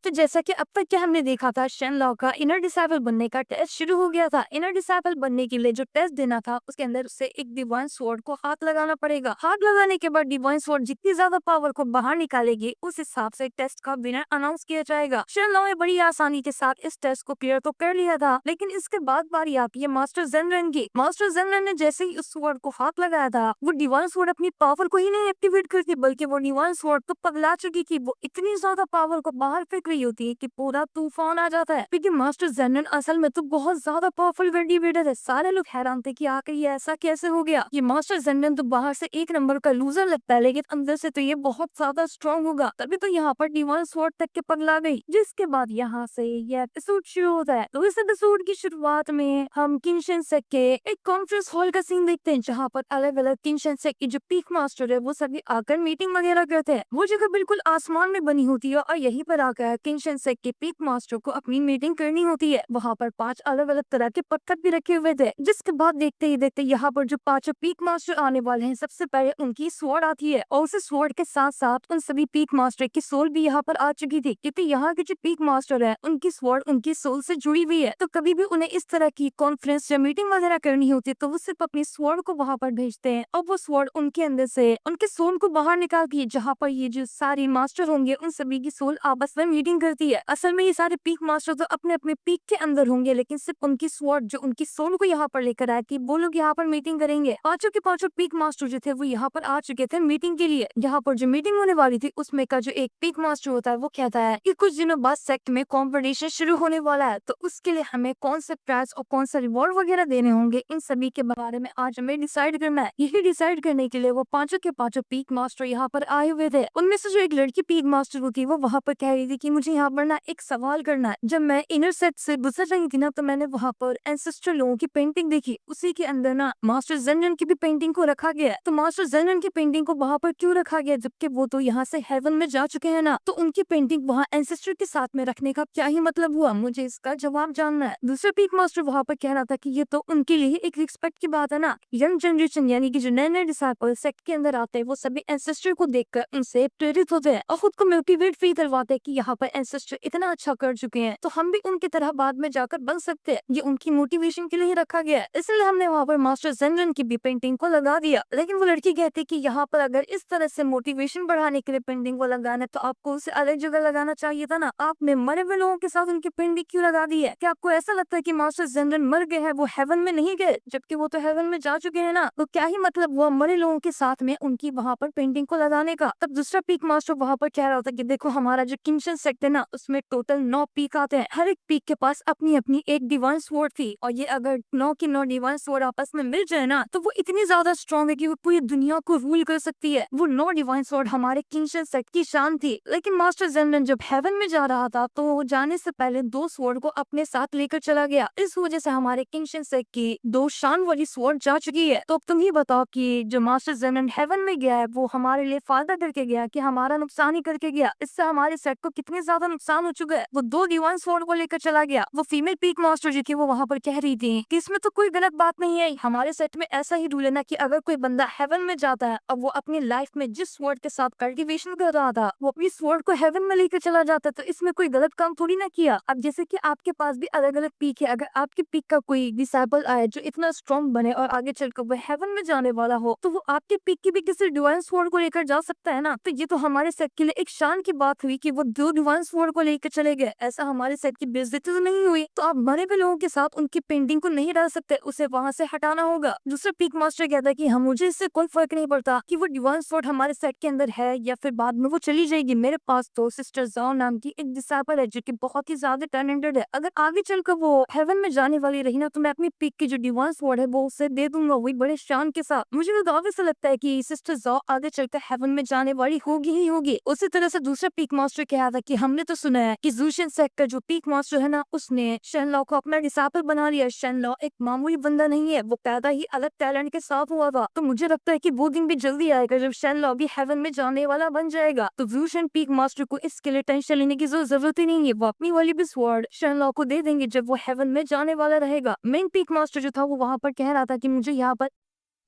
तो जैसा कि अब तक क्या हमने देखा था, शेनलॉ का इनर डिसाइपल बनने का टेस्ट शुरू हो गया था। इनर डिसाइपल बनने के लिए जो टेस्ट देना था, उसके अंदर उससे एक डिवाइन स्वॉर्ड को हाथ लगाना पड़ेगा। हाथ लगाने के बाद डिवाइन स्वॉर्ड जितनी ज्यादा पावर को बाहर निकालेगी, उस हिसाब से टेस्ट का विनर अनाउंस किया जाएगा। शेनलॉ ने बड़ी आसानी के साथ इस टेस्ट को क्लियर तो कर लिया था, लेकिन इसके बाद बारी आती है मास्टर जेनरेन की। मास्टर जेनरेन ने जैसे ही उस स्वॉर्ड को हाथ लगाया था, वो डिवाइन स्वॉर्ड अपनी पावर को ही नहीं एक्टिवेट करती, बल्कि वो डिवाइन स्वॉर्ड तो पगला चुकी थी। वो इतनी ज्यादा पावर को बाहर फेंक रही होती है कि पूरा तूफान आ जाता है, क्योंकि मास्टर जेनरेन असल में तो बहुत ज्यादा पावरफुल वेडिवेटर है। सारे लोग हैरान थे कि आखिर ये ऐसा कैसे हो गया। ये मास्टर जेनरेन तो बाहर से एक नंबर का लूजर लगता है, लेकिन अंदर से तो ये बहुत ज्यादा स्ट्रॉन्ग होगा। तभी तो यहाँ पर डिवाइन स्वॉर्ड तक के पगला गई। जिसके बाद यहाँ से ये एपिसोड शुरू होता है। तो इस एपिसोड की शुरुआत में हम किंशन सेक के एक कॉन्फ्रेंस हॉल का सीन देखते हैं, जहाँ पर अलग अलग किंशन सेक की जो पीक मास्टर है, वो सभी आकर मीटिंग वगैरह करते हैं। वो जगह बिल्कुल आसमान में बनी होती है और यहीं पर आकर किंशन सेक के पीक मास्टर को अपनी मीटिंग करनी होती है। वहाँ पर 5 अलग अलग तरह के पत्थर भी रखे हुए थे। जिसके बाद देखते ही देखते यहाँ पर जो 5 पीक मास्टर आने वाले हैं, सबसे पहले उनकी स्वॉर्ड आती है और उस स्वॉर्ड के साथ साथ उन सभी पीक मास्टर की सोल भी यहाँ पर आ चुकी थी, क्योंकि यहाँ के जो पीक मास्टर है, उनकी स्वॉर्ड उनकी सोल से जुड़ी हुई है। तो कभी भी उन्हें इस तरह की कॉन्फ्रेंस या मीटिंग वगैरह करनी होती है, तो वो सिर्फ अपनी स्वॉर्ड को वहाँ पर भेजते हैं और वो स्वॉर्ड उनके अंदर से उनके सोल को बाहर निकालती है, जहाँ पर ये जो सारी मास्टर होंगे, उन सभी की सोल आपस में मीटिंग करती है। असल में ये सारे पीक मास्टर तो अपने अपने पीक के अंदर होंगे, लेकिन सिर्फ उनकी स्वॉर्ड जो उनकी सोल को यहाँ पर लेकर आए थी, वो लोग यहाँ पर मीटिंग करेंगे। पांचों के पांचों पीक मास्टर जो थे, वो यहाँ पर आ चुके थे मीटिंग के लिए। यहाँ पर जो मीटिंग होने वाली थी, उसमें का जो एक पीक मास्टर होता है, वो कहता है कि कुछ दिनों बाद सेक्ट में कॉम्पिटिशन शुरू होने वाला है, तो उसके लिए हमें कौन से प्राइज और कौन सा रिवॉर्ड वगैरह देने होंगे, इन सभी के बारे में आज हमें डिसाइड करना है। यही डिसाइड करने के लिए वो पांचों के पांचों पीक मास्टर यहाँ पर आए हुए थे। उनमें से जो एक लड़की पीक मास्टर होती, वो वहाँ पर कह रही थी कि मुझे यहाँ पर ना एक सवाल करना है। जब मैं इनर सेट से गुजर रही थी ना, तो मैंने वहाँ पर एंसेस्टर लोगों की पेंटिंग देखी। उसी के अंदर ना मास्टर जेनरन की भी पेंटिंग को रखा गया है। तो मास्टर जेनरन की पेंटिंग को वहाँ पर क्यों रखा गया, जबकि वो तो यहाँ से हेवन में जा चुके हैं ना? तो उनकी पेंटिंग वहाँ एंसेस्टर के साथ में रखने का क्या ही मतलब हुआ? मुझे इसका जवाब जानना है। दूसरा पीक मास्टर वहाँ पर कह रहा था कि ये तो उनके लिए एक रिस्पेक्ट की बात है ना। यंग जनरेशन यानी कि जो नए नए डिसाइपल सेक्ट के अंदर आते हैं, वो सभी एंसेस्टर को देखकर उनसे प्रेरित होते हैं और खुद को मोटिवेट फील करवाते हैं कि यहाँ पर एंसेस्टर इतना अच्छा कर चुके हैं, तो हम भी उनकी तरह बाद में जाकर बन सकते हैं। ये उनकी मोटिवेशन के लिए ही रखा गया है, इसलिए हमने वहाँ पर मास्टर जेनरन की भी पेंटिंग को लगा दिया। लेकिन वो लड़की कहती है कि यहाँ पर अगर इस तरह से मोटिवेशन बढ़ाने के लिए पेंटिंग को लगाना है, तो आपको उसे अलग जगह लगाना चाहिए था ना। आपने मरे हुए लोगों के साथ उनकी पेंटिंग क्यों लगा दी है? क्या आपको ऐसा लगता है कि मास्टर जेनरन मर गए हैं, वो हेवन में नहीं गए, जबकि वो तो हेवन में जा चुके हैं ना? तो क्या ही मतलब हुआ मरे लोगों के साथ में उनकी वहाँ पर पेंटिंग को लगाने का? तब दूसरा पीक मास्टर वहाँ पर कह रहा था कि देखो, हमारा जो किंशन सेक्ट है ना, उसमें टोटल 9 पीक आते हैं। हर एक पीक के पास अपनी अपनी एक डिवाइन स्वॉर्ड थी, और ये अगर 9 की 9 डिवाइन स्वॉर्ड आपस में मिल जाए ना, तो वो इतनी ज्यादा स्ट्रॉन्ग है कि वो पूरी दुनिया को रूल कर सकती है। वो 9 डिवाइन स्वॉर्ड हमारे किंशन सेक्ट की शान थी। लेकिन मास्टर जेनरन जब हेवन में जा रहा था, तो वो जाने से पहले 2 स्वॉर्ड को अपने साथ लेकर चला गया। इस वजह से हमारे किंशन सेक्ट की 2 शान वाली स्वॉर्ड जा चुकी है। तो अब तुम ही बताओ कि जो मास्टर जेनरन हेवन में गया है, वो हमारे लिए फायदा करके गया कि हमारा नुकसान ही करके गया? इससे हमारे सेट को कितने ज्यादा नुकसान हो चुका है। वो 2 डिवाइन स्वॉर्ड को लेकर चला गया। वो फीमेल पीक मास्टर जी थी, वो वहाँ पर कह रही थी कि इसमें तो कोई गलत बात नहीं है। हमारे सेट में ऐसा ही रूल है ना कि अगर कोई बंदा हेवन में जाता है, अब वो अपनी लाइफ में जिस स्वॉर्ड के साथ कल्टिवेशन कर रहा था, वो अपनी स्वॉर्ड को हेवन में लेकर चला जाता है, तो इसमें कोई गलत काम थोड़ी ना किया। अब जैसे कि आपके पास भी अलग अलग पीक है, अगर आपके पीक का कोई डिसाइपल आए जो इतना स्ट्रॉन्ग बने और आगे चलकर वो हेवन में जाने वाला हो, तो वो आपके पीक की भी किसी डिवाइन स्वॉर्ड को लेकर जा सकता है ना। तो ये तो हमारे सेट के लिए एक शान की बात हुई कि वो 2 डिवाइन स्वॉर्ड को लेकर चले गए। ऐसा हमारे सेट की बेइज्जती तो नहीं हुई? तो आप मरे हुए लोगों के साथ उनकी पेंटिंग को नहीं डाल सकते, उसे वहाँ से हटाना होगा। दूसरा पीक मास्टर कहता है कि हम मुझे इससे कोई फर्क नहीं पड़ता कि वो डिवाइन स्वॉर्ड हमारे सेट के अंदर है या फिर बाद में वो चली जाएगी। मेरे पास तो सिस्टर जाओ नाम की एक डिसाइपल है, जो कि बहुत ही ज्यादा टैलेंटेड है। अगर आगे चलकर वो हेवन में जाने वाली रही ना, तो मैं अपनी पीक की जो डिवाइन स्वॉर्ड है, वो उसे दे दूंगा, वही बड़े शान के साथ। मुझे तो दावे से लगता है कि सिस्टर जाओ आगे चलकर हेवन में जाने वाली होगी ही होगी। उसी तरह से दूसरा पीक मास्टर कहा था कि हमने तो सुना है कि जूशियन सेक्ट का जो पीक मास्टर है ना, उसने शेनलॉ को अपना डिसाइपल बना लिया। शेनलॉ एक मामूली बंदा नहीं है, वो पैदा ही अलग टैलेंट के साथ हुआ था। तो मुझे लगता है कि वो दिन भी जल्दी आएगा जब शेनलॉ भी हेवन में जाने वाला बन जाएगा। तो जूशियन पीक मास्टर को इसके लिए टेंशन लेने की जरूरत ही नहीं है। वो अपनी वाली भी स्वॉर्ड शेनलॉ को दे देंगे जब वो हेवन में जाने वाला रहेगा। मेन पीक मास्टर जो था, वो वहाँ पर कह रहा था कि मुझे यहाँ पर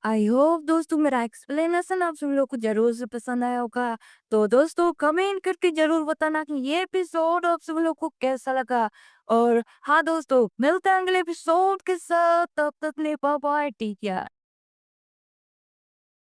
आई होप दोस्तों मेरा एक्सप्लेनेशन आप सभी लोग को ज़रूर से पसंद आया होगा। तो दोस्तों कमेंट करके ज़रूर बताना कि ये एपिसोड आप सभी लोग को कैसा लगा। और हाँ दोस्तों, मिलते हैं अगले एपिसोड के साथ, तब तक के लिए बाय बाय, टेक केयर।